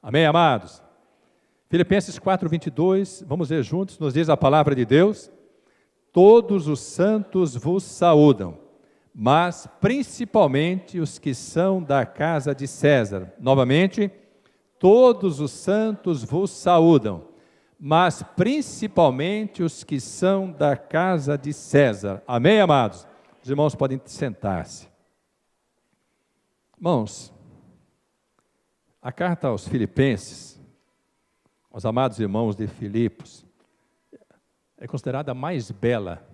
Amém, amados? Filipenses 4:22, vamos ler juntos, nos diz a palavra de Deus: todos os santos vos saúdam, mas principalmente os que são da casa de César. Novamente, todos os santos vos saúdam, mas principalmente os que são da casa de César. Amém, amados? Os irmãos podem sentar-se. Irmãos, a carta aos Filipenses, aos amados irmãos de Filipos, é considerada a mais bela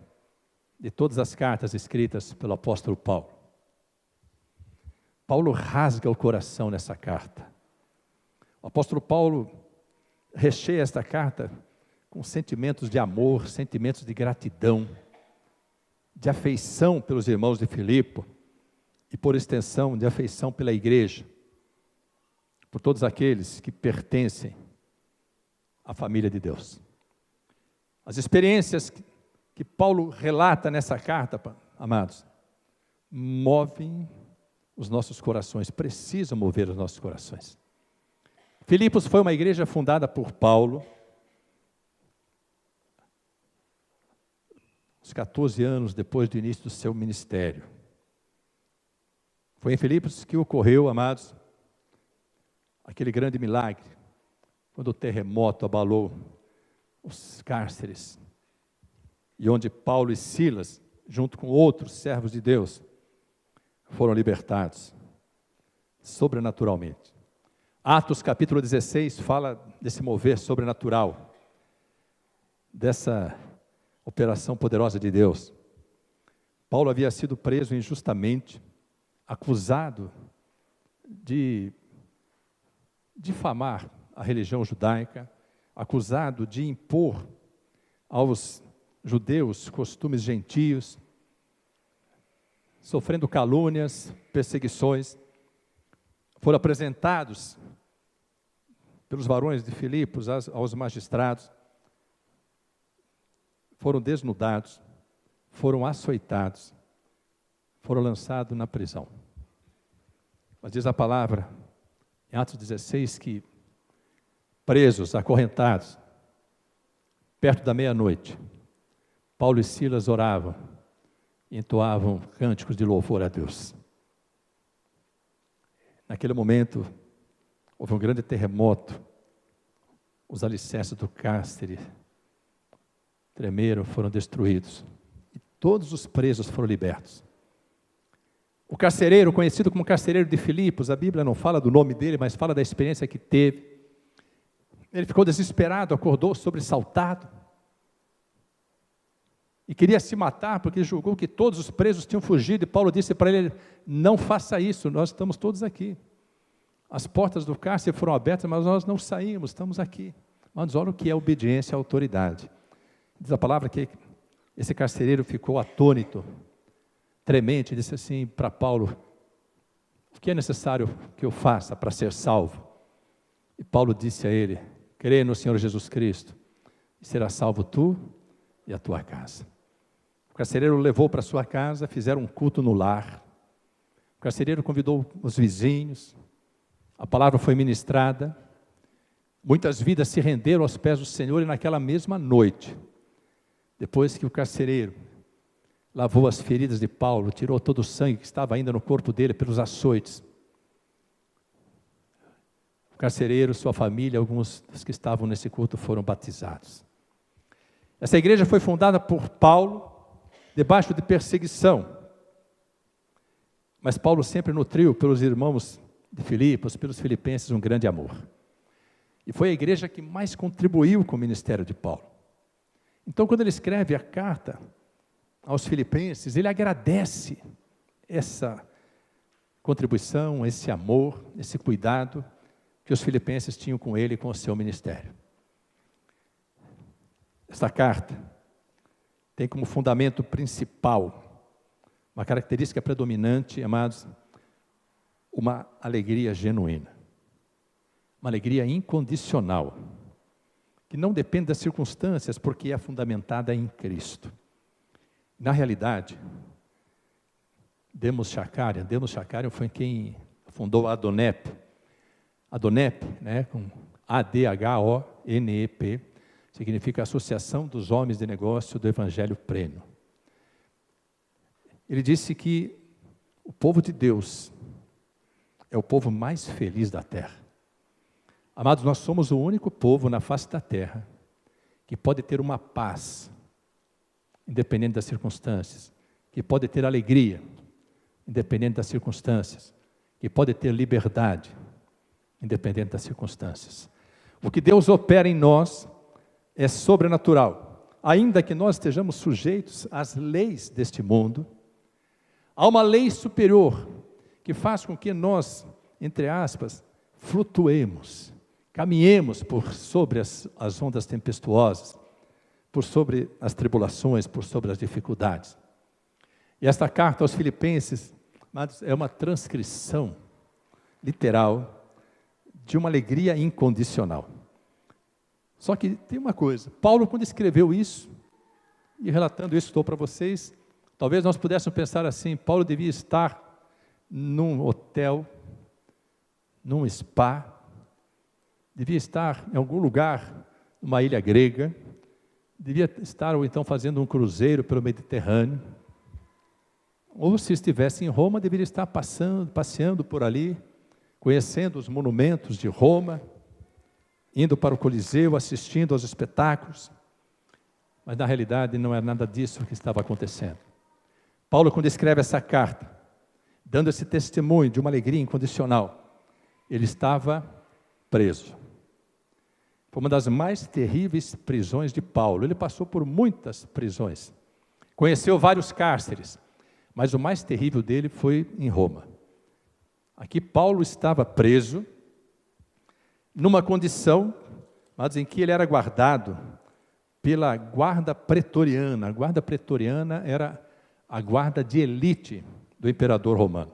de todas as cartas escritas pelo apóstolo Paulo. Paulo rasga o coração nessa carta. O apóstolo Paulo recheia esta carta com sentimentos de amor, sentimentos de gratidão, de afeição pelos irmãos de Filipe e, por extensão, de afeição pela igreja, por todos aqueles que pertencem à família de Deus. As experiências que Paulo relata nessa carta, amados, movem os nossos corações, precisam mover os nossos corações. Filipos foi uma igreja fundada por Paulo, uns 14 anos depois do início do seu ministério. Foi em Filipos que ocorreu, amados, aquele grande milagre, quando o terremoto abalou os cárceres, e onde Paulo e Silas, junto com outros servos de Deus, foram libertados, sobrenaturalmente. Atos capítulo 16 fala desse mover sobrenatural, dessa operação poderosa de Deus. Paulo havia sido preso injustamente, acusado de difamar a religião judaica, acusado de impor aos judeus costumes gentios, sofrendo calúnias, perseguições. Foram apresentados pelos varões de Filipos aos magistrados, foram desnudados, foram açoitados, foram lançados na prisão. Mas diz a palavra, em Atos 16, que presos, acorrentados, perto da meia-noite, Paulo e Silas oravam e entoavam cânticos de louvor a Deus. Naquele momento, houve um grande terremoto, os alicerces do cárcere tremeram, foram destruídos, e todos os presos foram libertos. O carcereiro, conhecido como carcereiro de Filipos, a Bíblia não fala do nome dele, mas fala da experiência que teve. Ele ficou desesperado, acordou sobressaltado, e queria se matar, porque julgou que todos os presos tinham fugido, e Paulo disse para ele: não faça isso, nós estamos todos aqui. As portas do cárcere foram abertas, mas nós não saímos, estamos aqui. Mas olha o que é obediência à autoridade. Diz a palavra que esse carcereiro ficou atônito, tremente, e disse assim para Paulo: o que é necessário que eu faça para ser salvo? E Paulo disse a ele: crê no Senhor Jesus Cristo, e será salvo tu e a tua casa. O carcereiro o levou para sua casa, fizeram um culto no lar. O carcereiro convidou os vizinhos, a palavra foi ministrada, muitas vidas se renderam aos pés do Senhor, e naquela mesma noite, depois que o carcereiro lavou as feridas de Paulo, tirou todo o sangue que estava ainda no corpo dele pelos açoites, o carcereiro, sua família, alguns dos que estavam nesse culto foram batizados. Essa igreja foi fundada por Paulo, debaixo de perseguição, mas Paulo sempre nutriu pelos irmãos de Filipos, pelos filipenses, um grande amor. E foi a igreja que mais contribuiu com o ministério de Paulo. Então, quando ele escreve a carta aos filipenses, ele agradece essa contribuição, esse amor, esse cuidado que os filipenses tinham com ele e com o seu ministério. Esta carta tem como fundamento principal, uma característica predominante, amados, uma alegria genuína, uma alegria incondicional, que não depende das circunstâncias, porque é fundamentada em Cristo. Na realidade, Demos Shakarian foi quem fundou a Adonep, Adonep, né, com ADHONEP, significa Associação dos Homens de Negócio do Evangelho Pleno. Ele disse que o povo de Deus é o povo mais feliz da terra. Amados, nós somos o único povo na face da terra que pode ter uma paz, independente das circunstâncias, que pode ter alegria, independente das circunstâncias, que pode ter liberdade, independente das circunstâncias. O que Deus opera em nós é sobrenatural. Ainda que nós estejamos sujeitos às leis deste mundo, há uma lei superior que faz com que nós, entre aspas, flutuemos, caminhemos por sobre as ondas tempestuosas, por sobre as tribulações, por sobre as dificuldades. E esta carta aos Filipenses, amados, é uma transcrição literal de uma alegria incondicional. Só que tem uma coisa, Paulo, quando escreveu isso, e relatando isso estou para vocês, talvez nós pudéssemos pensar assim, Paulo devia estar num hotel, num spa, devia estar em algum lugar, numa ilha grega, devia estar ou então fazendo um cruzeiro pelo Mediterrâneo, ou se estivesse em Roma, deveria estar passeando por ali, conhecendo os monumentos de Roma, indo para o Coliseu, assistindo aos espetáculos, mas na realidade não era nada disso que estava acontecendo. Paulo, quando escreve essa carta, dando esse testemunho de uma alegria incondicional, ele estava preso. Foi uma das mais terríveis prisões de Paulo. Ele passou por muitas prisões, conheceu vários cárceres, mas o mais terrível dele foi em Roma. Aqui Paulo estava preso, numa condição, mas em que ele era guardado pela guarda pretoriana. A guarda pretoriana era a guarda de elite do imperador romano.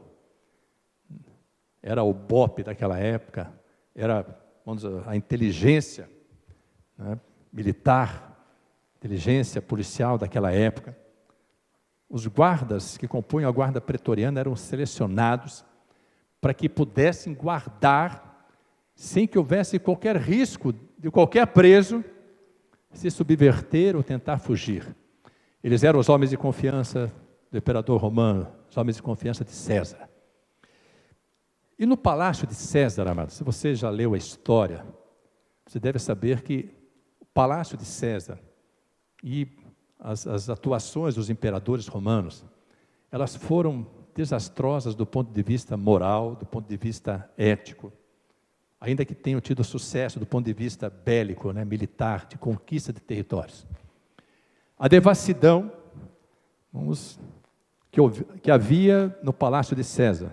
Era o BOP daquela época, era, vamos dizer, a inteligência, né, militar, inteligência policial daquela época. Os guardas que compunham a guarda pretoriana eram selecionados para que pudessem guardar, sem que houvesse qualquer risco de qualquer preso se subverter ou tentar fugir. Eles eram os homens de confiança do imperador romano, os homens de confiança de César. E no palácio de César, amados, se você já leu a história, você deve saber que o palácio de César e as atuações dos imperadores romanos, elas foram desastrosas do ponto de vista moral, do ponto de vista ético, ainda que tenham tido sucesso do ponto de vista bélico, né, militar, de conquista de territórios. A devassidão que havia no palácio de César,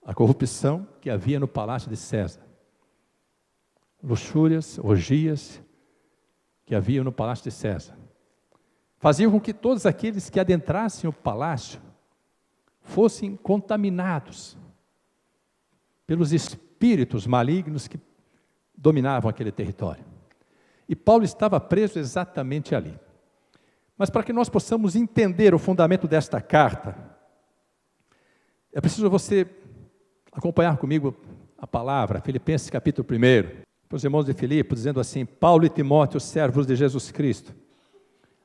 a corrupção que havia no palácio de César, luxúrias, orgias que havia no palácio de César, faziam com que todos aqueles que adentrassem o palácio fossem contaminados pelos espíritos malignos que dominavam aquele território. E Paulo estava preso exatamente ali. Mas para que nós possamos entender o fundamento desta carta, é preciso você acompanhar comigo a palavra, Filipenses capítulo 1, para os irmãos de Filipe, dizendo assim: Paulo e Timóteo, servos de Jesus Cristo,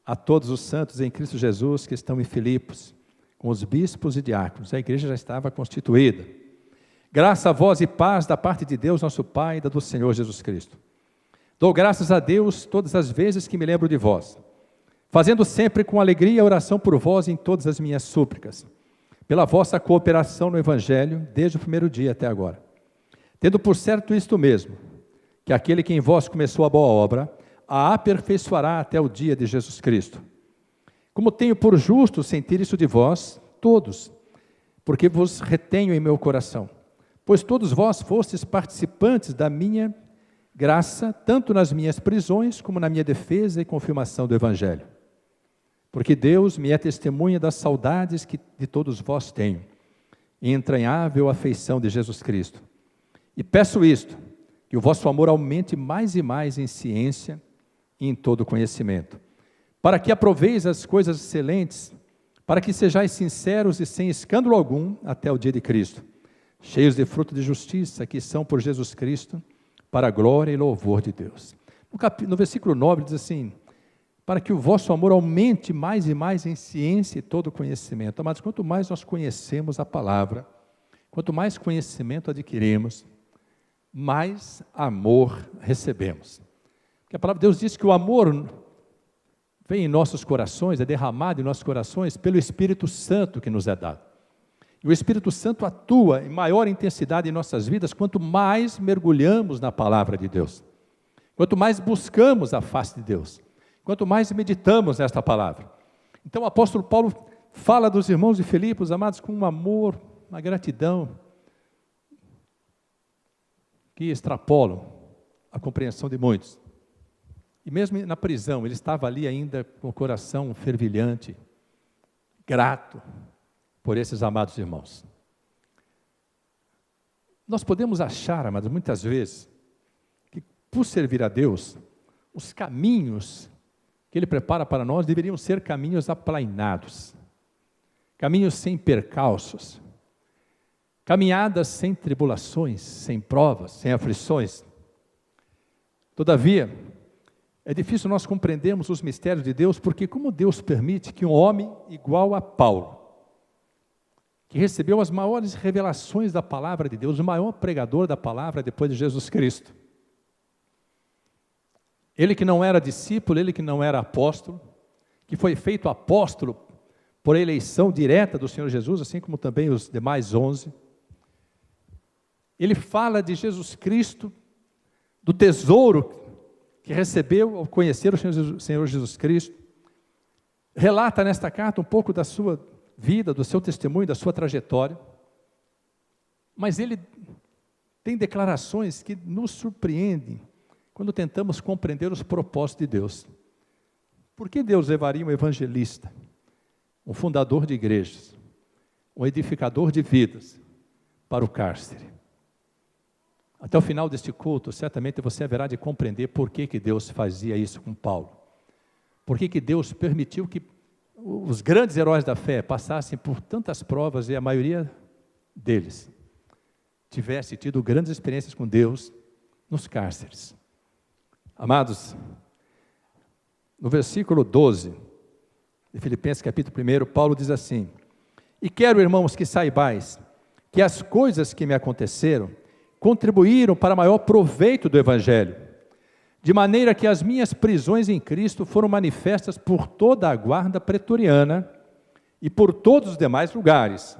a todos os santos em Cristo Jesus que estão em Filipos, com os bispos e diáconos. A igreja já estava constituída. Graça a vós e paz da parte de Deus, nosso Pai, e da do Senhor Jesus Cristo. Dou graças a Deus todas as vezes que me lembro de vós, fazendo sempre com alegria a oração por vós em todas as minhas súplicas, pela vossa cooperação no Evangelho, desde o primeiro dia até agora. Tendo por certo isto mesmo, que aquele que em vós começou a boa obra, a aperfeiçoará até o dia de Jesus Cristo. Como tenho por justo sentir isso de vós, todos, porque vos retenho em meu coração, pois todos vós fostes participantes da minha graça, tanto nas minhas prisões, como na minha defesa e confirmação do Evangelho. Porque Deus me é testemunha das saudades que de todos vós tenho, e entranhável afeição de Jesus Cristo. E peço isto, que o vosso amor aumente mais e mais em ciência e em todo conhecimento, para que aproveis as coisas excelentes, para que sejais sinceros e sem escândalo algum até o dia de Cristo, cheios de fruto de justiça, que são por Jesus Cristo, para a glória e louvor de Deus. No versículo 9, diz assim, para que o vosso amor aumente mais e mais em ciência e todo conhecimento. Amados, quanto mais nós conhecemos a palavra, quanto mais conhecimento adquirimos, mais amor recebemos. Porque a palavra de Deus diz que o amor vem em nossos corações, é derramado em nossos corações pelo Espírito Santo que nos é dado. E o Espírito Santo atua em maior intensidade em nossas vidas, quanto mais mergulhamos na palavra de Deus. Quanto mais buscamos a face de Deus. Quanto mais meditamos nesta palavra. Então o apóstolo Paulo fala dos irmãos de Filipos, amados, com um amor, uma gratidão, que extrapolam a compreensão de muitos. E mesmo na prisão, ele estava ali ainda com o coração fervilhante, grato por esses amados irmãos. Nós podemos achar, amados, muitas vezes, que por servir a Deus, os caminhos que Ele prepara para nós deveriam ser caminhos aplainados, caminhos sem percalços, caminhadas sem tribulações, sem provas, sem aflições. Todavia, é difícil nós compreendermos os mistérios de Deus, porque como Deus permite que um homem igual a Paulo, que recebeu as maiores revelações da palavra de Deus, o maior pregador da palavra depois de Jesus Cristo, ele que não era discípulo, ele que não era apóstolo, que foi feito apóstolo por eleição direta do Senhor Jesus, assim como também os demais 11, ele fala de Jesus Cristo, do tesouro que recebeu ao conhecer o Senhor Jesus Cristo, relata nesta carta um pouco da sua vida, do seu testemunho, da sua trajetória, mas ele tem declarações que nos surpreendem quando tentamos compreender os propósitos de Deus. Por que Deus levaria um evangelista, um fundador de igrejas, um edificador de vidas, para o cárcere? Até o final deste culto, certamente você haverá de compreender por que Deus fazia isso com Paulo. Por que Deus permitiu que os grandes heróis da fé passassem por tantas provas e a maioria deles tivesse tido grandes experiências com Deus nos cárceres. Amados, no versículo 12 de Filipenses capítulo 1, Paulo diz assim: e quero, irmãos, que saibais que as coisas que me aconteceram contribuíram para maior proveito do Evangelho, de maneira que as minhas prisões em Cristo foram manifestas por toda a guarda pretoriana e por todos os demais lugares.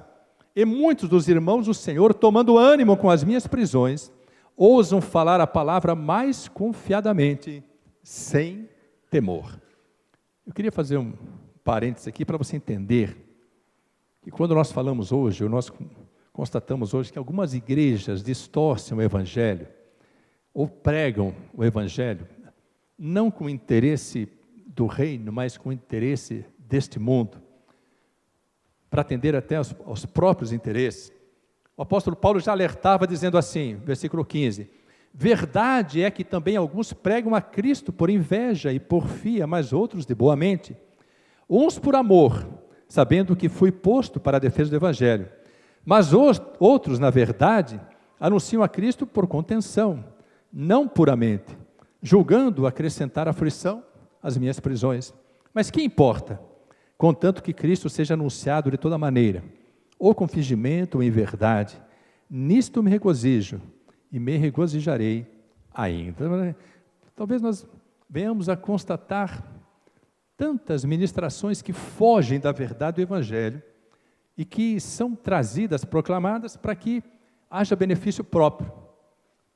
E muitos dos irmãos do Senhor, tomando ânimo com as minhas prisões, ousam falar a palavra mais confiadamente, sem temor. Eu queria fazer um parênteses aqui para você entender que quando nós falamos hoje, nós constatamos hoje que algumas igrejas distorcem o Evangelho, ou pregam o Evangelho, não com o interesse do reino, mas com o interesse deste mundo, para atender até aos próprios interesses. O apóstolo Paulo já alertava dizendo assim, versículo 15, verdade é que também alguns pregam a Cristo por inveja e porfia, mas outros de boa mente, uns por amor, sabendo que fui posto para a defesa do Evangelho, mas outros, na verdade, anunciam a Cristo por contenção, não puramente, julgando acrescentar aflição às minhas prisões. Mas que importa? Contanto que Cristo seja anunciado de toda maneira, ou com fingimento ou em verdade, nisto me regozijo e me regozijarei ainda. Talvez nós venhamos a constatar tantas ministrações que fogem da verdade do Evangelho e que são trazidas, proclamadas, para que haja benefício próprio.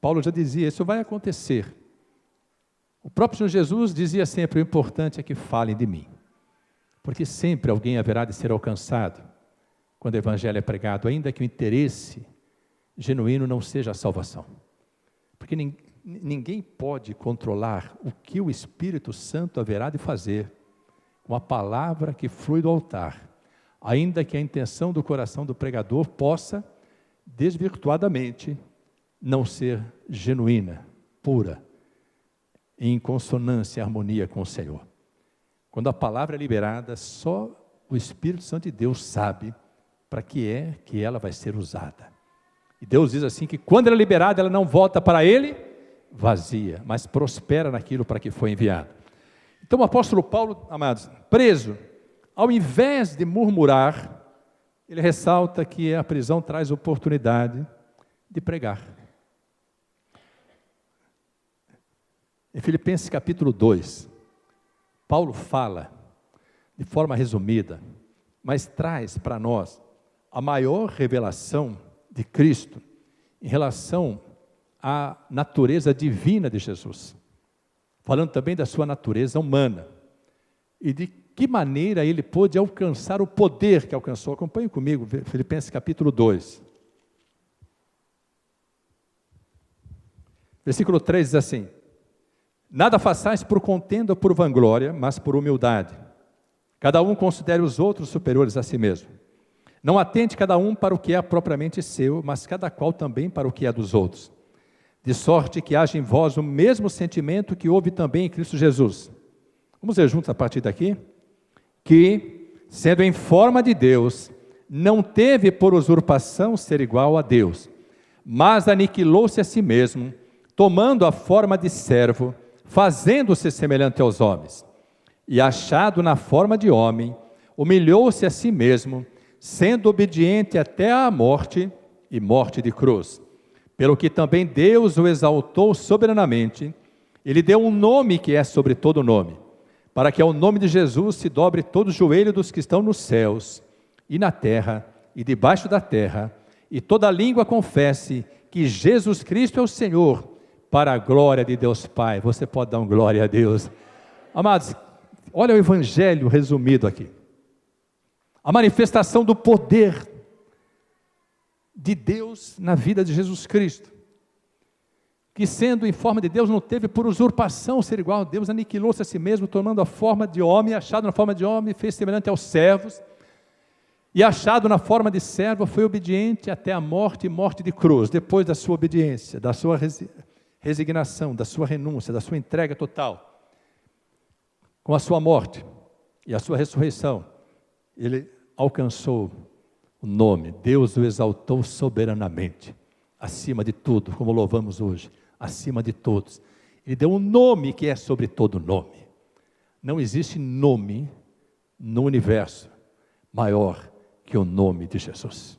Paulo já dizia, isso vai acontecer. O próprio Senhor Jesus dizia sempre, o importante é que falem de mim, porque sempre alguém haverá de ser alcançado quando o Evangelho é pregado, ainda que o interesse genuíno não seja a salvação. Porque ninguém pode controlar o que o Espírito Santo haverá de fazer com a palavra que flui do altar, ainda que a intenção do coração do pregador possa, desvirtuadamente, não ser genuína, pura, em consonância e harmonia com o Senhor. Quando a palavra é liberada, só o Espírito Santo de Deus sabe para que é que ela vai ser usada. E Deus diz assim que quando ela é liberada, ela não volta para ele vazia, mas prospera naquilo para que foi enviado. Então o apóstolo Paulo, amados, preso, ao invés de murmurar, ele ressalta que a prisão traz oportunidade de pregar. Em Filipenses capítulo 2, Paulo fala, de forma resumida, mas traz para nós a maior revelação de Cristo em relação à natureza divina de Jesus. Falando também da sua natureza humana e de que maneira ele pôde alcançar o poder que alcançou. Acompanhe comigo, Filipenses capítulo 2. Versículo 3 diz assim: nada façais por contenda ou por vanglória, mas por humildade. Cada um considere os outros superiores a si mesmo. Não atente cada um para o que é propriamente seu, mas cada qual também para o que é dos outros. De sorte que haja em vós o mesmo sentimento que houve também em Cristo Jesus. Vamos ver juntos a partir daqui? Que, sendo em forma de Deus, não teve por usurpação ser igual a Deus, mas aniquilou-se a si mesmo, tomando a forma de servo, fazendo-se semelhante aos homens. E achado na forma de homem, humilhou-se a si mesmo, sendo obediente até à morte e morte de cruz. Pelo que também Deus o exaltou soberanamente, e lhe deu um nome que é sobre todo nome, para que ao nome de Jesus se dobre todo o joelho dos que estão nos céus, e na terra, e debaixo da terra, e toda língua confesse que Jesus Cristo é o Senhor, para a glória de Deus Pai. Você pode dar uma glória a Deus. Amados, olha o evangelho resumido aqui. A manifestação do poder de Deus na vida de Jesus Cristo, que sendo em forma de Deus, não teve por usurpação ser igual a Deus, aniquilou-se a si mesmo, tomando a forma de homem, achado na forma de homem, fez semelhante aos servos, e achado na forma de servo, foi obediente até a morte e morte de cruz. Depois da sua obediência, da sua resignação, da sua renúncia, da sua entrega total, com a sua morte e a sua ressurreição, ele alcançou o nome, Deus o exaltou soberanamente, acima de tudo, como louvamos hoje, acima de todos. Ele deu um nome que é sobre todo nome. Não existe nome no universo maior que o nome de Jesus.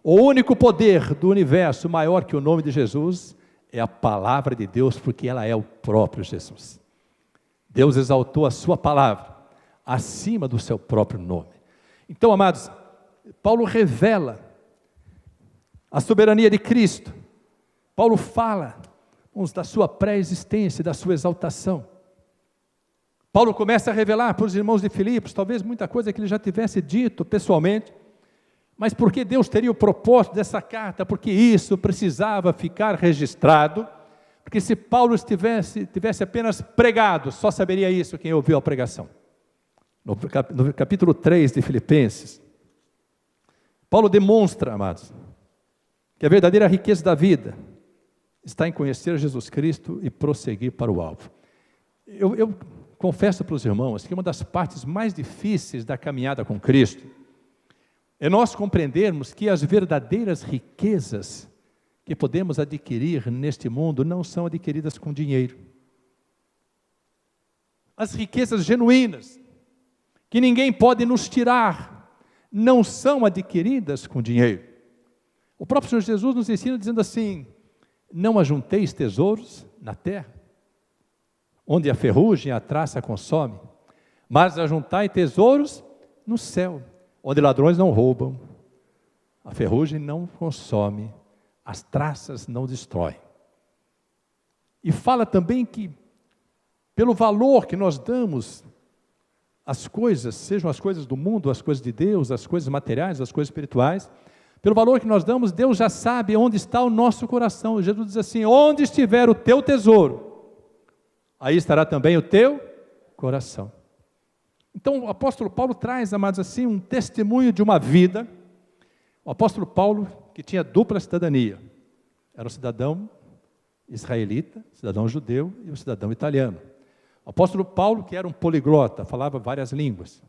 O único poder do universo maior que o nome de Jesus é a palavra de Deus, porque ela é o próprio Jesus. Deus exaltou a sua palavra acima do seu próprio nome. Então, amados, Paulo revela a soberania de Cristo. Paulo fala da sua pré-existência, da sua exaltação. Paulo começa a revelar para os irmãos de Filipos, talvez muita coisa que ele já tivesse dito pessoalmente, mas porque Deus teria o propósito dessa carta, porque isso precisava ficar registrado, porque se Paulo tivesse apenas pregado, só saberia isso quem ouviu a pregação. No capítulo 3 de Filipenses, Paulo demonstra, amados, que a verdadeira riqueza da vida está em conhecer Jesus Cristo e prosseguir para o alvo. Eu confesso para os irmãos que uma das partes mais difíceis da caminhada com Cristo é nós compreendermos que as verdadeiras riquezas que podemos adquirir neste mundo não são adquiridas com dinheiro. As riquezas genuínas, que ninguém pode nos tirar, não são adquiridas com dinheiro. O próprio Senhor Jesus nos ensina dizendo assim: não ajunteis tesouros na terra, onde a ferrugem e a traça consomem, mas ajuntai tesouros no céu, onde ladrões não roubam, a ferrugem não consome, as traças não destroem. E fala também que, pelo valor que nós damos às coisas, sejam as coisas do mundo, as coisas de Deus, as coisas materiais, as coisas espirituais, pelo valor que nós damos, Deus já sabe onde está o nosso coração. Jesus diz assim: onde estiver o teu tesouro, aí estará também o teu coração. Então o apóstolo Paulo traz, amados, assim, um testemunho de uma vida. O apóstolo Paulo, que tinha dupla cidadania, era um cidadão israelita, cidadão judeu e um cidadão italiano. O apóstolo Paulo, que era um poliglota, falava várias línguas,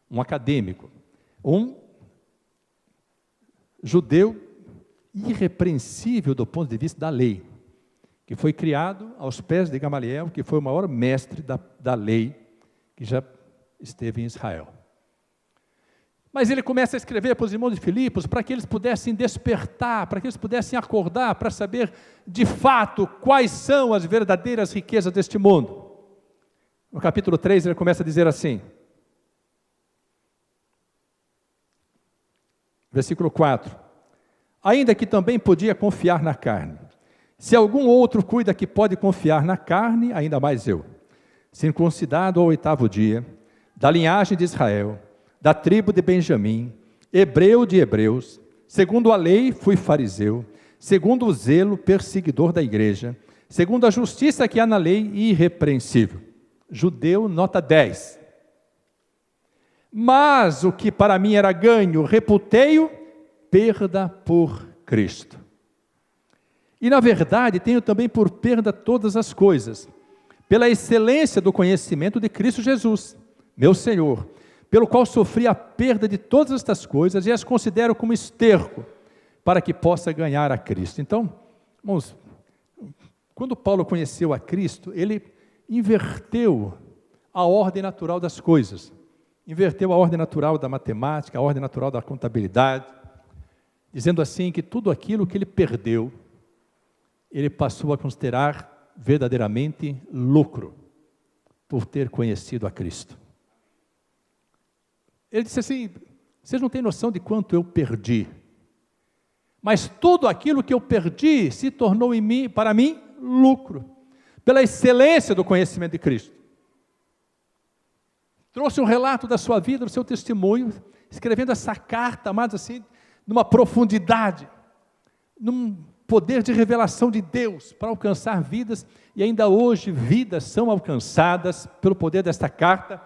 um acadêmico, um judeu irrepreensível do ponto de vista da lei, que foi criado aos pés de Gamaliel, que foi o maior mestre da lei que já esteve em Israel. Mas ele começa a escrever para os irmãos de Filipos para que eles pudessem despertar, para que eles pudessem acordar, para saber de fato quais são as verdadeiras riquezas deste mundo. No capítulo 3 ele começa a dizer assim, versículo 4, ainda que também podia confiar na carne, se algum outro cuida que pode confiar na carne, ainda mais eu, circuncidado ao 8º dia, da linhagem de Israel, da tribo de Benjamim, hebreu de hebreus, segundo a lei fui fariseu, segundo o zelo perseguidor da igreja, segundo a justiça que há na lei irrepreensível. Judeu, nota 10. Mas o que para mim era ganho, reputei-o perda por Cristo. E na verdade tenho também por perda todas as coisas, pela excelência do conhecimento de Cristo Jesus, meu Senhor, pelo qual sofri a perda de todas estas coisas e as considero como esterco, para que possa ganhar a Cristo. Então, irmãos, quando Paulo conheceu a Cristo, ele inverteu a ordem natural das coisas, inverteu a ordem natural da matemática, a ordem natural da contabilidade, dizendo assim que tudo aquilo que ele perdeu, ele passou a considerar verdadeiramente lucro, por ter conhecido a Cristo. Ele disse assim, vocês não têm noção de quanto eu perdi, mas tudo aquilo que eu perdi se tornou em mim, para mim, lucro, pela excelência do conhecimento de Cristo. Trouxe um relato da sua vida, do seu testemunho, escrevendo essa carta, amados, assim, numa profundidade, num poder de revelação de Deus, para alcançar vidas, e ainda hoje vidas são alcançadas pelo poder desta carta,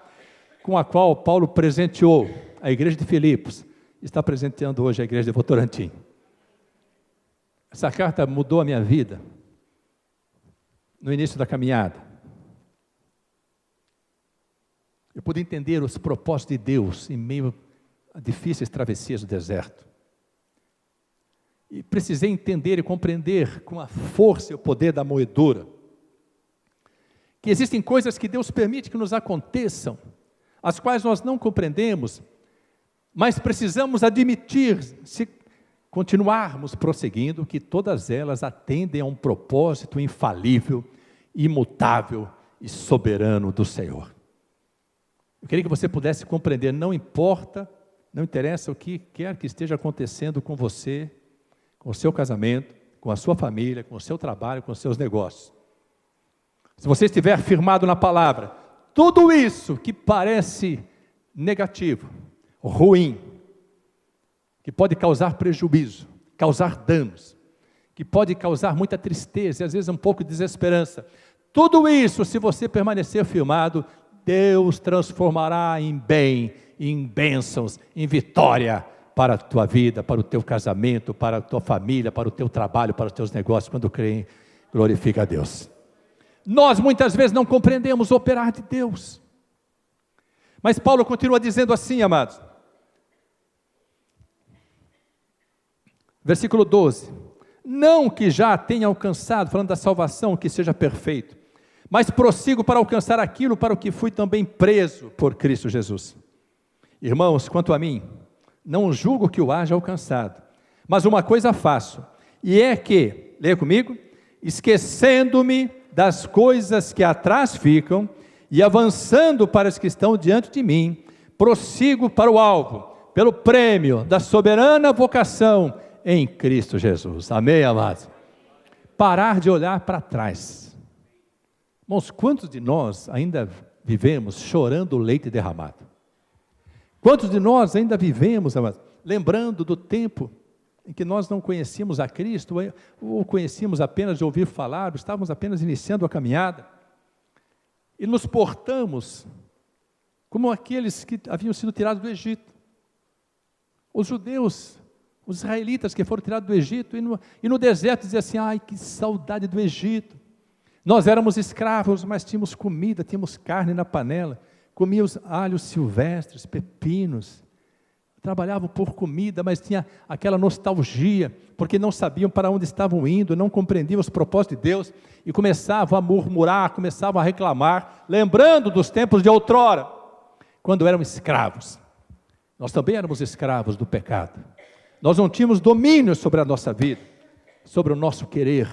com a qual Paulo presenteou a igreja de Filipos, está presenteando hoje a igreja de Votorantim. Essa carta mudou a minha vida, no início da caminhada. Eu pude entender os propósitos de Deus, em meio a difíceis travessias do deserto. E precisei entender e compreender com a força e o poder da moedura, que existem coisas que Deus permite que nos aconteçam, as quais nós não compreendemos, mas precisamos admitir, se continuarmos prosseguindo, que todas elas atendem a um propósito infalível, imutável e soberano do Senhor. Eu queria que você pudesse compreender, não importa, não interessa o que quer que esteja acontecendo com você, com o seu casamento, com a sua família, com o seu trabalho, com os seus negócios. Se você estiver firmado na palavra, tudo isso que parece negativo, ruim, que pode causar prejuízo, causar danos, que pode causar muita tristeza e às vezes um pouco de desesperança, tudo isso, se você permanecer firmado, Deus transformará em bem, em bênçãos, em vitória para a tua vida, para o teu casamento, para a tua família, para o teu trabalho, para os teus negócios. Quando creem, glorifica a Deus. Nós muitas vezes não compreendemos o operar de Deus, mas Paulo continua dizendo assim, amados, versículo 12, não que já tenha alcançado, falando da salvação, que seja perfeito, mas prossigo para alcançar aquilo para o que fui também preso por Cristo Jesus. Irmãos, quanto a mim, não julgo que o haja alcançado, mas uma coisa faço, e é que, leia comigo, esquecendo-me das coisas que atrás ficam, e avançando para as que estão diante de mim, prossigo para o alvo, pelo prêmio da soberana vocação em Cristo Jesus. Amém, amados? Parar de olhar para trás. Irmãos, quantos de nós ainda vivemos chorando o leite derramado? Quantos de nós ainda vivemos, amados, lembrando do tempo em que nós não conhecíamos a Cristo, ou conhecíamos apenas de ouvir falar, estávamos apenas iniciando a caminhada, e nos portamos como aqueles que haviam sido tirados do Egito. Os judeus, os israelitas que foram tirados do Egito, e no deserto diziam assim, ai, que saudade do Egito. Nós éramos escravos, mas tínhamos comida, tínhamos carne na panela, comíamos alhos silvestres, pepinos, trabalhavam por comida, mas tinha aquela nostalgia, porque não sabiam para onde estavam indo, não compreendiam os propósitos de Deus, e começavam a murmurar, começavam a reclamar, lembrando dos tempos de outrora, quando eram escravos. Nós também éramos escravos do pecado. Nós não tínhamos domínio sobre a nossa vida, sobre o nosso querer.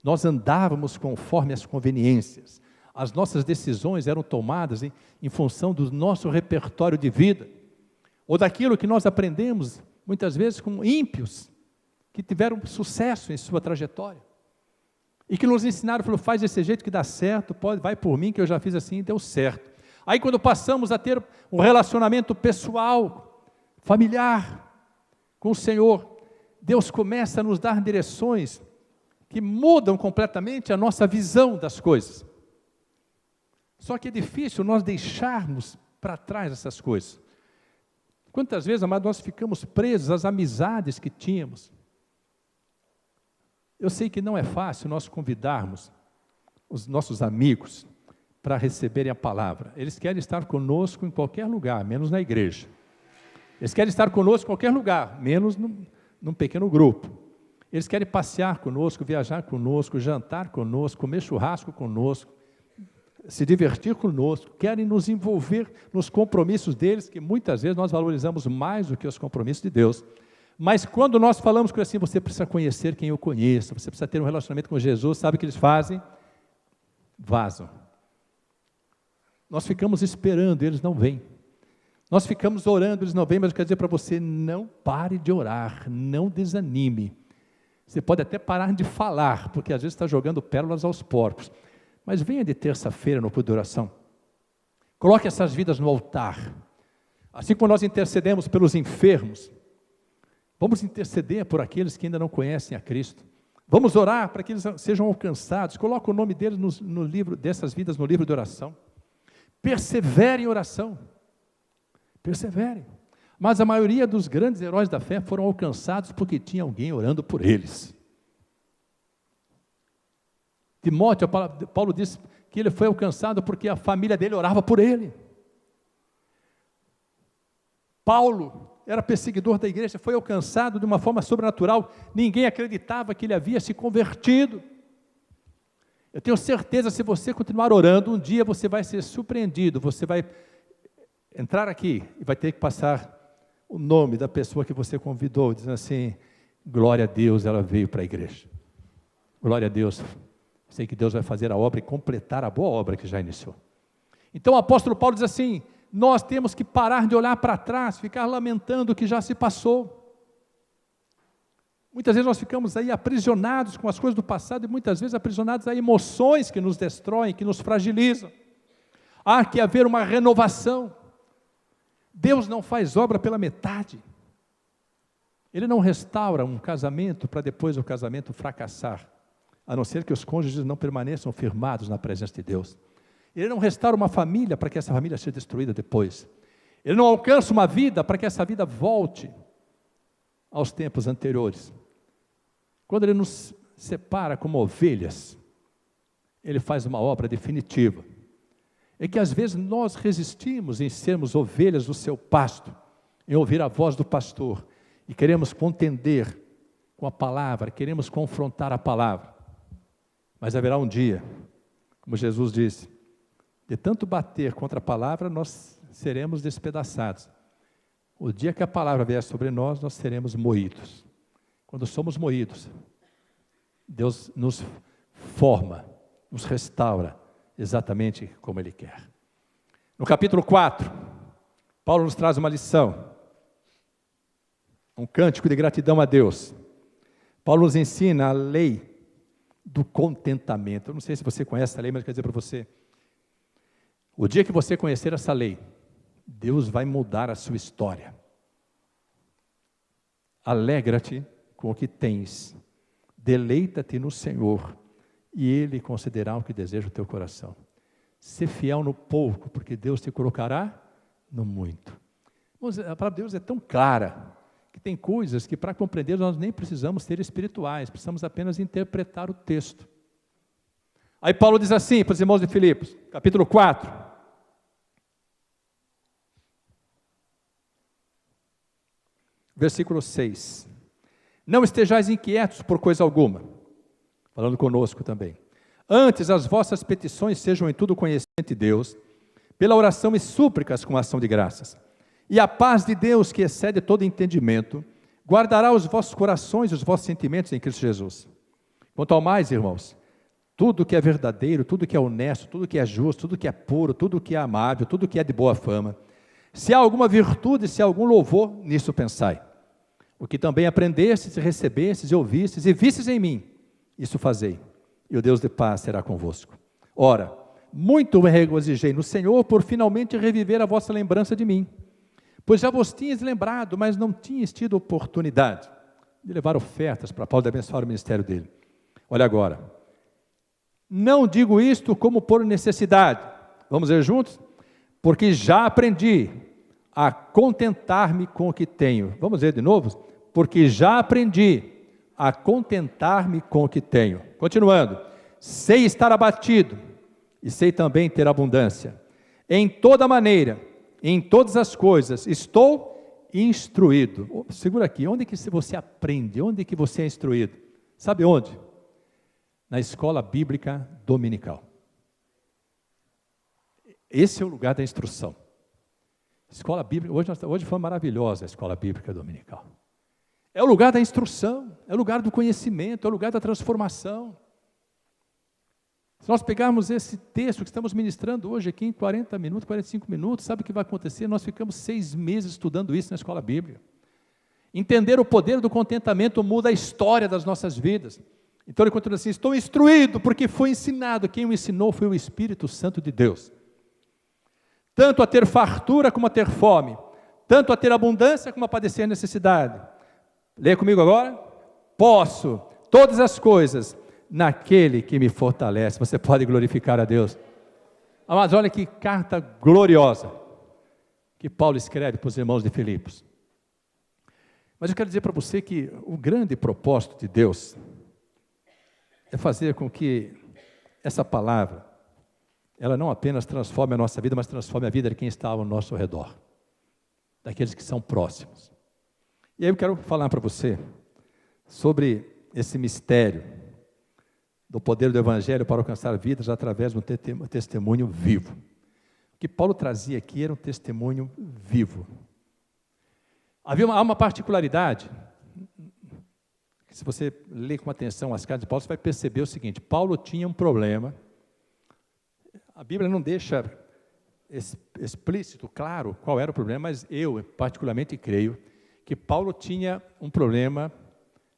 Nós andávamos conforme as conveniências. As nossas decisões eram tomadas em função do nosso repertório de vida, ou daquilo que nós aprendemos, muitas vezes com ímpios, que tiveram sucesso em sua trajetória, e que nos ensinaram, falaram, faz desse jeito que dá certo, vai por mim que eu já fiz assim e deu certo. Aí quando passamos a ter um relacionamento pessoal, familiar, com o Senhor, Deus começa a nos dar direções que mudam completamente a nossa visão das coisas. Só que é difícil nós deixarmos para trás essas coisas. Quantas vezes, amados, nós ficamos presos às amizades que tínhamos. Eu sei que não é fácil nós convidarmos os nossos amigos para receberem a palavra. Eles querem estar conosco em qualquer lugar, menos na igreja. Eles querem estar conosco em qualquer lugar, menos num pequeno grupo. Eles querem passear conosco, viajar conosco, jantar conosco, comer churrasco conosco, se divertir conosco, querem nos envolver nos compromissos deles, que muitas vezes nós valorizamos mais do que os compromissos de Deus. Mas quando nós falamos que assim, você precisa conhecer quem eu conheço, você precisa ter um relacionamento com Jesus, sabe o que eles fazem? Vazam. Nós ficamos esperando, eles não vêm. Nós ficamos orando, eles não vêm, mas eu quero dizer para você, não pare de orar, não desanime. Você pode até parar de falar, porque às vezes está jogando pérolas aos porcos. Mas venha de terça-feira no culto de oração. Coloque essas vidas no altar. Assim como nós intercedemos pelos enfermos, vamos interceder por aqueles que ainda não conhecem a Cristo. Vamos orar para que eles sejam alcançados. Coloque o nome deles no livro, dessas vidas no livro de oração. Persevere em oração. Persevere. Mas a maioria dos grandes heróis da fé foram alcançados porque tinha alguém orando por eles. Timóteo, Paulo disse que ele foi alcançado porque a família dele orava por ele. Paulo era perseguidor da igreja, foi alcançado de uma forma sobrenatural, ninguém acreditava que ele havia se convertido. Eu tenho certeza, se você continuar orando, um dia você vai ser surpreendido, você vai entrar aqui e vai ter que passar o nome da pessoa que você convidou, dizendo assim, glória a Deus, ela veio para a igreja. Glória a Deus. Sei que Deus vai fazer a obra e completar a boa obra que já iniciou. Então o apóstolo Paulo diz assim, nós temos que parar de olhar para trás, ficar lamentando o que já se passou. Muitas vezes nós ficamos aí aprisionados com as coisas do passado e muitas vezes aprisionados a emoções que nos destroem, que nos fragilizam. Há que haver uma renovação. Deus não faz obra pela metade. Ele não restaura um casamento para depois o casamento fracassar, a não ser que os cônjuges não permaneçam firmados na presença de Deus. Ele não restaura uma família para que essa família seja destruída depois. Ele não alcança uma vida para que essa vida volte aos tempos anteriores. Quando Ele nos separa como ovelhas, Ele faz uma obra definitiva. É que às vezes nós resistimos em sermos ovelhas do seu pasto, em ouvir a voz do pastor, e queremos contender com a palavra, queremos confrontar a palavra. Mas haverá um dia, como Jesus disse, de tanto bater contra a palavra, nós seremos despedaçados. O dia que a palavra vier sobre nós, nós seremos moídos. Quando somos moídos, Deus nos forma, nos restaura, exatamente como Ele quer. No capítulo 4, Paulo nos traz uma lição, um cântico de gratidão a Deus. Paulo nos ensina a lei do contentamento. Eu não sei se você conhece essa lei, mas eu quero dizer para você, o dia que você conhecer essa lei, Deus vai mudar a sua história. Alegra-te com o que tens, deleita-te no Senhor, e Ele concederá o que deseja o teu coração. Ser fiel no pouco, porque Deus te colocará no muito. A palavra de Deus é tão clara, que tem coisas que para compreender nós nem precisamos ser espirituais, precisamos apenas interpretar o texto. Aí Paulo diz assim para os irmãos de Filipos, capítulo 4, Versículo 6. Não estejais inquietos por coisa alguma, falando conosco também. Antes as vossas petições sejam em tudo conhecimento de Deus, pela oração e súplicas com ação de graças. E a paz de Deus, que excede todo entendimento, guardará os vossos corações e os vossos sentimentos em Cristo Jesus. Quanto ao mais, irmãos, tudo que é verdadeiro, tudo que é honesto, tudo que é justo, tudo que é puro, tudo que é amável, tudo que é de boa fama, se há alguma virtude, se há algum louvor, nisso pensai. O que também aprendestes, recebestes e ouvistes e vistes em mim, isso fazei, e o Deus de paz será convosco. Ora, muito me regozijei no Senhor por finalmente reviver a vossa lembrança de mim, pois já vos tinhas lembrado, mas não tinhas tido oportunidade de levar ofertas para Paulo, de abençoar o ministério dele. Olha agora, não digo isto como por necessidade, vamos ver juntos? Porque já aprendi a contentar-me com o que tenho. Vamos ver de novo? Porque já aprendi a contentar-me com o que tenho. Continuando, sei estar abatido e sei também ter abundância. Em toda maneira, em todas as coisas, estou instruído. Segura aqui, onde que você aprende? Onde que você é instruído? Sabe onde? Na escola bíblica dominical. Esse é o lugar da instrução. Escola bíblica, hoje foi maravilhosa a escola bíblica dominical. É o lugar da instrução, é o lugar do conhecimento, é o lugar da transformação. Se nós pegarmos esse texto que estamos ministrando hoje aqui em 40 minutos, 45 minutos, sabe o que vai acontecer? Nós ficamos 6 meses estudando isso na escola bíblica. Entender o poder do contentamento muda a história das nossas vidas. Então ele continua assim, estou instruído porque foi ensinado, quem o ensinou foi o Espírito Santo de Deus. Tanto a ter fartura como a ter fome, tanto a ter abundância como a padecer necessidade. Leia comigo agora. Posso todas as coisas naquele que me fortalece. Você pode glorificar a Deus. Mas olha que carta gloriosa que Paulo escreve para os irmãos de Filipos. Mas eu quero dizer para você que o grande propósito de Deus é fazer com que essa palavra ela não apenas transforme a nossa vida, mas transforme a vida de quem está ao nosso redor, daqueles que são próximos. E aí eu quero falar para você sobre esse mistério do poder do Evangelho para alcançar vidas através de um testemunho vivo. O que Paulo trazia aqui era um testemunho vivo. Há uma particularidade, que se você ler com atenção as cartas de Paulo, você vai perceber o seguinte, Paulo tinha um problema. A Bíblia não deixa explícito, claro, qual era o problema, mas eu particularmente creio que Paulo tinha um problema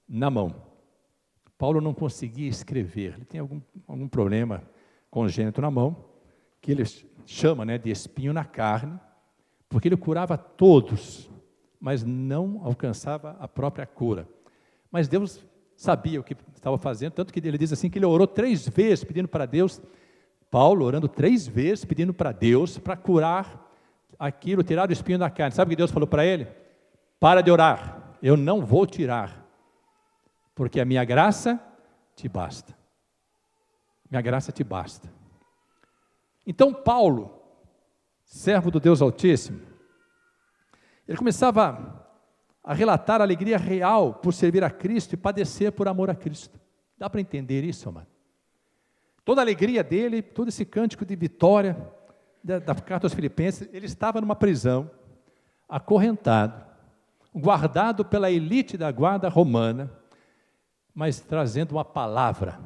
na mão. Paulo não conseguia escrever, ele tem algum problema congênito na mão, que ele chama de espinho na carne, porque ele curava todos, mas não alcançava a própria cura. Mas Deus sabia o que estava fazendo, tanto que ele diz assim, que ele orou 3 vezes pedindo para Deus, Paulo orando 3 vezes, pedindo para Deus, para curar aquilo, tirar o espinho da carne. Sabe o que Deus falou para ele? Para de orar, eu não vou tirar, porque a minha graça te basta. Minha graça te basta. Então Paulo, servo do Deus Altíssimo, ele começava a relatar a alegria real por servir a Cristo e padecer por amor a Cristo. Dá para entender isso, amado? Toda a alegria dele, todo esse cântico de vitória da carta aos Filipenses, ele estava numa prisão, acorrentado, guardado pela elite da guarda romana, mas trazendo uma palavra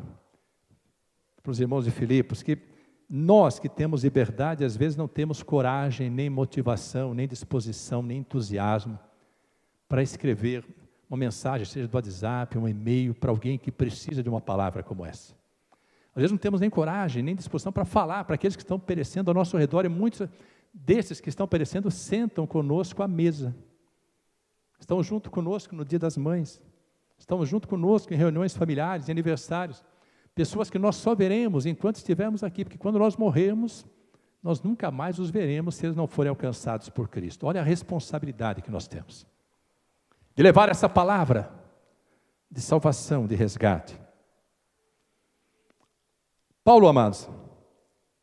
para os irmãos de Filipos, que nós que temos liberdade, às vezes não temos coragem, nem motivação, nem disposição, nem entusiasmo para escrever uma mensagem, seja do WhatsApp, um e-mail, para alguém que precisa de uma palavra como essa. Às vezes não temos nem coragem, nem disposição para falar para aqueles que estão perecendo ao nosso redor, e muitos desses que estão perecendo sentam conosco à mesa, estão junto conosco no Dia das Mães, estão junto conosco em reuniões familiares, em aniversários, pessoas que nós só veremos enquanto estivermos aqui, porque quando nós morrermos, nós nunca mais os veremos se eles não forem alcançados por Cristo. Olha a responsabilidade que nós temos, de levar essa palavra de salvação, de resgate. Paulo, amados,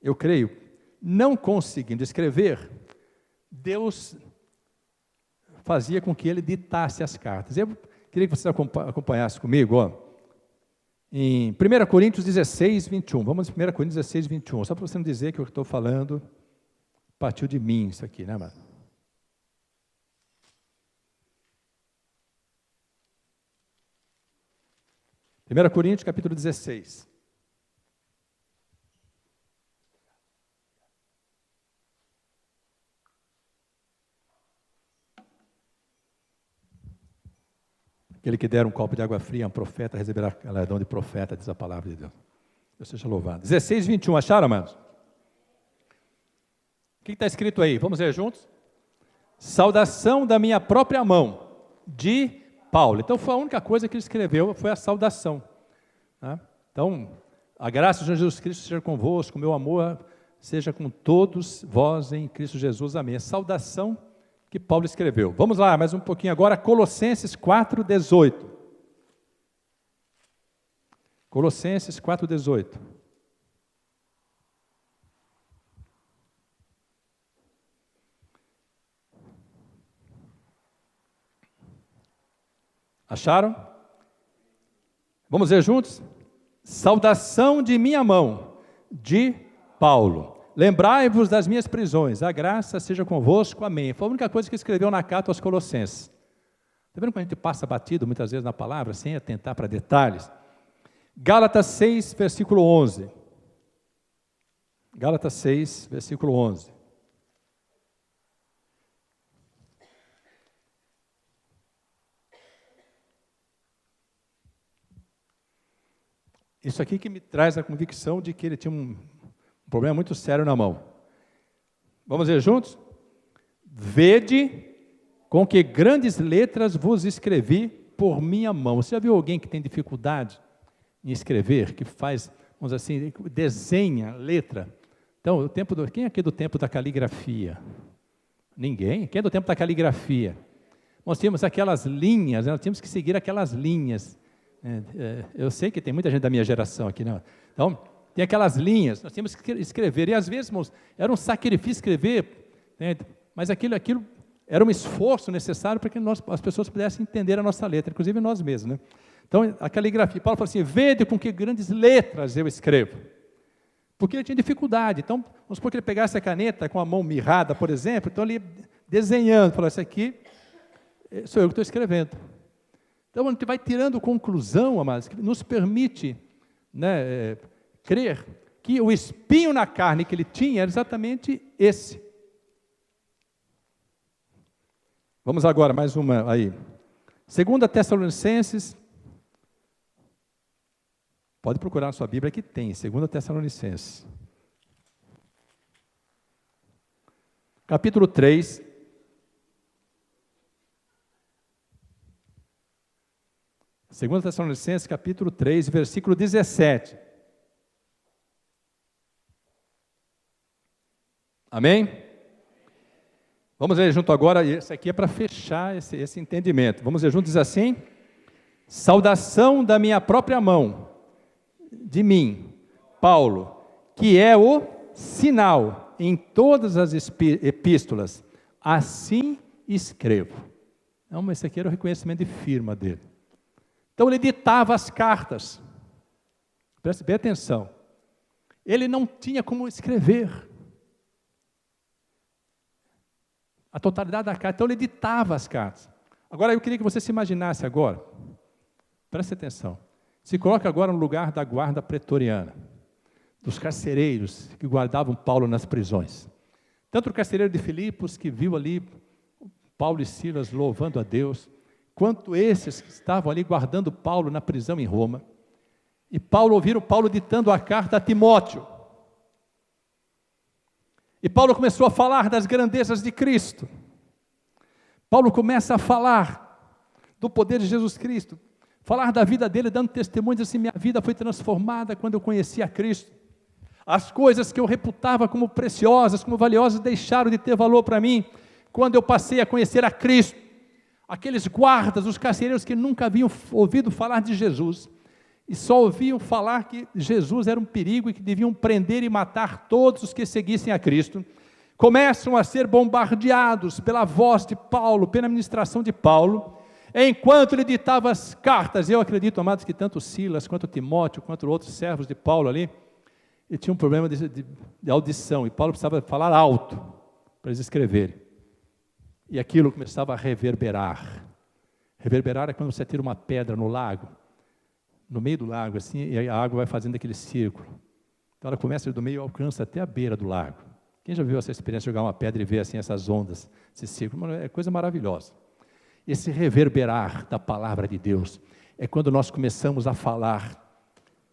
eu creio, não conseguindo escrever, Deus fazia com que ele ditasse as cartas. Eu queria que você acompanhasse comigo, ó, em 1 Coríntios 16, 21. Vamos em 1 Coríntios 16, 21. Só para você não dizer que eu estou falando partiu de mim isso aqui, né, mano? Primeira Coríntios, capítulo 16. Aquele que der um copo de água fria a um profeta, receberá galardão de profeta, diz a palavra de Deus. Deus seja louvado. 16, 21, acharam, amados? O que está escrito aí? Vamos ler juntos? Saudação da minha própria mão, de Paulo. Então, foi a única coisa que ele escreveu, foi a saudação. Né? Então, a graça de Jesus Cristo seja convosco, o meu amor seja com todos vós em Cristo Jesus. Amém. A saudação que Paulo escreveu. Vamos lá, mais um pouquinho agora, Colossenses 4, 18. Colossenses 4, 18. Acharam? Vamos ler juntos? Saudação de minha mão, de Paulo. Lembrai-vos das minhas prisões, a graça seja convosco, amém. Foi a única coisa que escreveu na carta aos Colossenses. Está vendo como a gente passa batido muitas vezes na palavra, sem atentar para detalhes? Gálatas 6, versículo 11. Gálatas 6, versículo 11. Isso aqui que me traz a convicção de que ele tinha um problema muito sério na mão. Vamos ler juntos? Vede com que grandes letras vos escrevi por minha mão. Você já viu alguém que tem dificuldade em escrever, que faz, vamos dizer assim, desenha letra? Então, quem é aqui do tempo da caligrafia? Ninguém? Quem é do tempo da caligrafia? Nós tínhamos aquelas linhas, nós tínhamos que seguir aquelas linhas. Eu sei que tem muita gente da minha geração aqui, não? Então, tem aquelas linhas, nós tínhamos que escrever, e às vezes, irmãos, era um sacrifício escrever, né? Mas aquilo era um esforço necessário para que as pessoas pudessem entender a nossa letra, inclusive nós mesmos, né? Então, a caligrafia, Paulo fala assim, vede com que grandes letras eu escrevo, porque ele tinha dificuldade. Então, vamos supor que ele pegasse a caneta com a mão mirrada, por exemplo, então ele ia desenhando, falou, isso aqui sou eu que estou escrevendo. Então, a gente vai tirando conclusão, amados, que nos permite, né, crer que o espinho na carne que ele tinha era exatamente esse. Vamos agora, mais uma aí. 2 Tessalonicenses, pode procurar na sua Bíblia que tem, 2 Tessalonicenses. Capítulo 3. Segunda Tessalonicenses, capítulo 3, versículo 17. Amém? Vamos ler junto agora, esse aqui é para fechar esse entendimento. Vamos ler junto, diz assim: saudação da minha própria mão, de mim, Paulo, que é o sinal em todas as epístolas, assim escrevo. Então, esse aqui era o reconhecimento de firma dele. Então ele ditava as cartas, preste bem atenção, ele não tinha como escrever a totalidade da carta, então ele ditava as cartas. Agora eu queria que você se imaginasse agora, preste atenção, se coloque agora no lugar da guarda pretoriana, dos carcereiros que guardavam Paulo nas prisões, tanto o carcereiro de Filipos que viu ali Paulo e Silas louvando a Deus, quanto esses que estavam ali guardando Paulo na prisão em Roma, e ouviram Paulo ditando a carta a Timóteo, e Paulo começou a falar das grandezas de Cristo, Paulo começa a falar do poder de Jesus Cristo, falar da vida dele, dando testemunho, diz assim, minha vida foi transformada quando eu conheci a Cristo, as coisas que eu reputava como preciosas, como valiosas, deixaram de ter valor para mim, quando eu passei a conhecer a Cristo. Aqueles guardas, os carcereiros que nunca haviam ouvido falar de Jesus, e só ouviam falar que Jesus era um perigo e que deviam prender e matar todos os que seguissem a Cristo, começam a ser bombardeados pela voz de Paulo, pela ministração de Paulo, enquanto ele ditava as cartas. Eu acredito, amados, que tanto Silas, quanto Timóteo, quanto outros servos de Paulo ali, ele tinha um problema de audição, e Paulo precisava falar alto para eles escreverem. E aquilo começava a reverberar. Reverberar é quando você tira uma pedra no lago, no meio do lago, assim, e a água vai fazendo aquele círculo. Então ela começa do meio e alcança até a beira do lago. Quem já viu essa experiência de jogar uma pedra e ver assim essas ondas, esse círculo? É coisa maravilhosa. Esse reverberar da palavra de Deus é quando nós começamos a falar,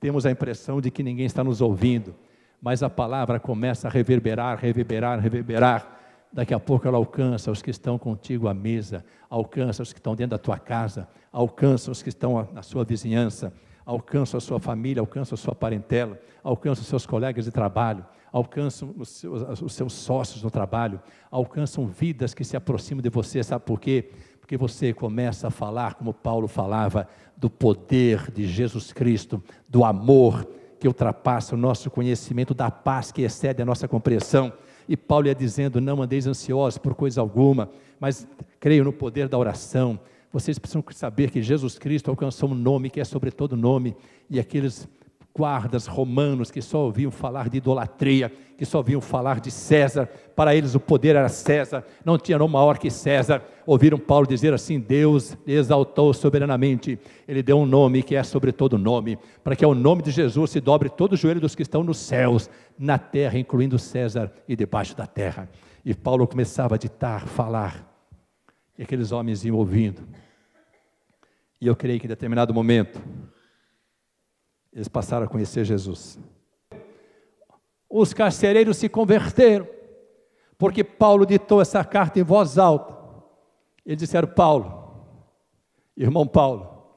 temos a impressão de que ninguém está nos ouvindo, mas a palavra começa a reverberar, reverberar, reverberar. Daqui a pouco ela alcança os que estão contigo à mesa, alcança os que estão dentro da tua casa, alcança os que estão na sua vizinhança, alcança a sua família, alcança a sua parentela, alcança os seus colegas de trabalho, alcançam os seus sócios no trabalho, alcançam vidas que se aproximam de você. Sabe por quê? Porque você começa a falar, como Paulo falava, do poder de Jesus Cristo, do amor que ultrapassa o nosso conhecimento, da paz que excede a nossa compreensão. E Paulo ia dizendo: não andeis ansiosos por coisa alguma, mas creio no poder da oração. Vocês precisam saber que Jesus Cristo alcançou um nome que é sobre todo nome, e aqueles guardas romanos que só ouviam falar de idolatria, que só ouviam falar de César, para eles o poder era César, não tinha nome maior que César. Ouviram Paulo dizer assim: Deus exaltou soberanamente, Ele deu um nome que é sobre todo nome, para que ao nome de Jesus se dobre todo o joelho dos que estão nos céus, na terra, incluindo César, e debaixo da terra. E Paulo começava a ditar, falar, e aqueles homens iam ouvindo, e eu creio que em determinado momento, eles passaram a conhecer Jesus. Os carcereiros se converteram, porque Paulo ditou essa carta em voz alta. Eles disseram: Paulo, irmão Paulo,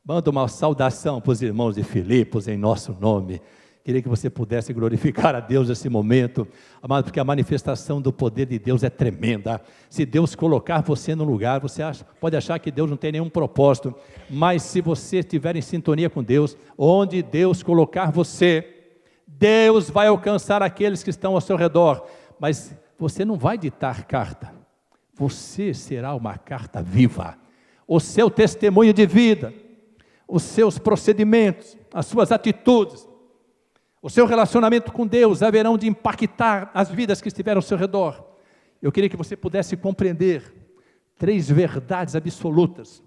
manda uma saudação para os irmãos de Filipos em nosso nome. Queria que você pudesse glorificar a Deus nesse momento, amado, porque a manifestação do poder de Deus é tremenda. Se Deus colocar você no lugar, você pode achar que Deus não tem nenhum propósito, mas se você estiver em sintonia com Deus, onde Deus colocar você, Deus vai alcançar aqueles que estão ao seu redor. Mas você não vai ditar carta, você será uma carta viva. O seu testemunho de vida, os seus procedimentos, as suas atitudes, o seu relacionamento com Deus haverão de impactar as vidas que estiveram ao seu redor. Eu queria que você pudesse compreender 3 verdades absolutas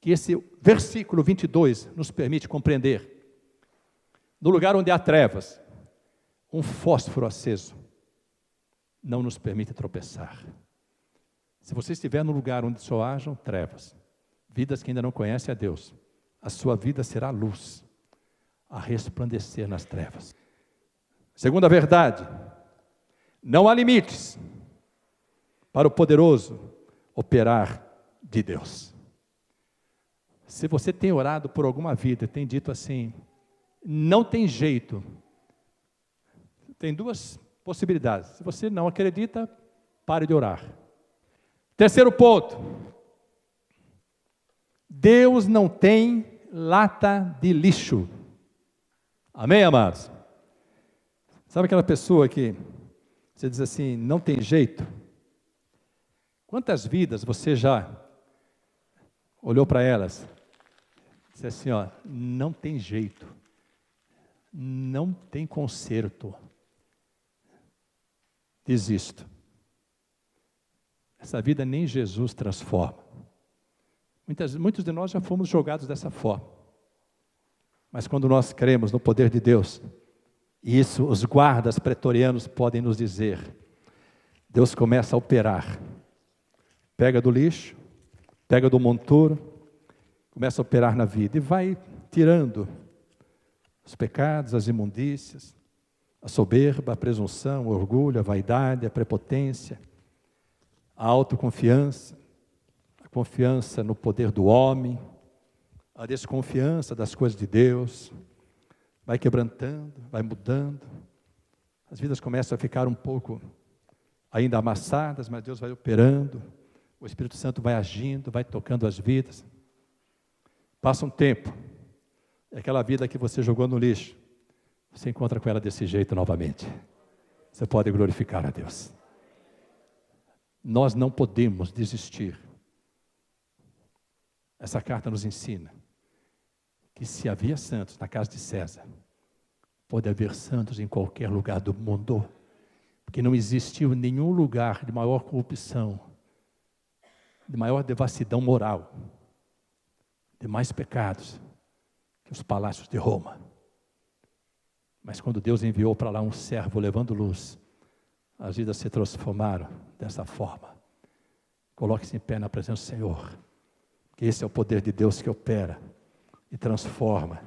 que esse versículo 22 nos permite compreender. No lugar onde há trevas, um fósforo aceso não nos permite tropeçar. Se você estiver no lugar onde só hajam trevas, vidas que ainda não conhecem a Deus, a sua vida será luz a resplandecer nas trevas. Segunda verdade: não há limites para o poderoso operar de Deus. Se você tem orado por alguma vida e tem dito assim: não tem jeito, tem 2 possibilidades. Se você não acredita, pare de orar. Terceiro ponto: Deus não tem lata de lixo. Amém, amados? Sabe aquela pessoa que você diz assim: não tem jeito? Quantas vidas você já olhou para elas e disse assim: ó, não tem jeito, não tem conserto, desisto. Essa vida nem Jesus transforma. Muitos de nós já fomos jogados dessa forma. Mas quando nós cremos no poder de Deus, e isso os guardas pretorianos podem nos dizer, Deus começa a operar. Pega do lixo, pega do monturo, começa a operar na vida e vai tirando os pecados, as imundícias, a soberba, a presunção, o orgulho, a vaidade, a prepotência, a autoconfiança, a confiança no poder do homem, a desconfiança das coisas de Deus, vai quebrantando, vai mudando, as vidas começam a ficar um pouco ainda amassadas, mas Deus vai operando, o Espírito Santo vai agindo, vai tocando as vidas. Passa um tempo, e aquela vida que você jogou no lixo, você encontra com ela desse jeito novamente. Você pode glorificar a Deus. Nós não podemos desistir. Essa carta nos ensina que se havia santos na casa de César, pode haver santos em qualquer lugar do mundo, porque não existiu nenhum lugar de maior corrupção, de maior devassidão moral, de mais pecados que os palácios de Roma. Mas quando Deus enviou para lá um servo levando luz, as vidas se transformaram dessa forma. Coloque-se em pé na presença do Senhor, que esse é o poder de Deus que opera e transforma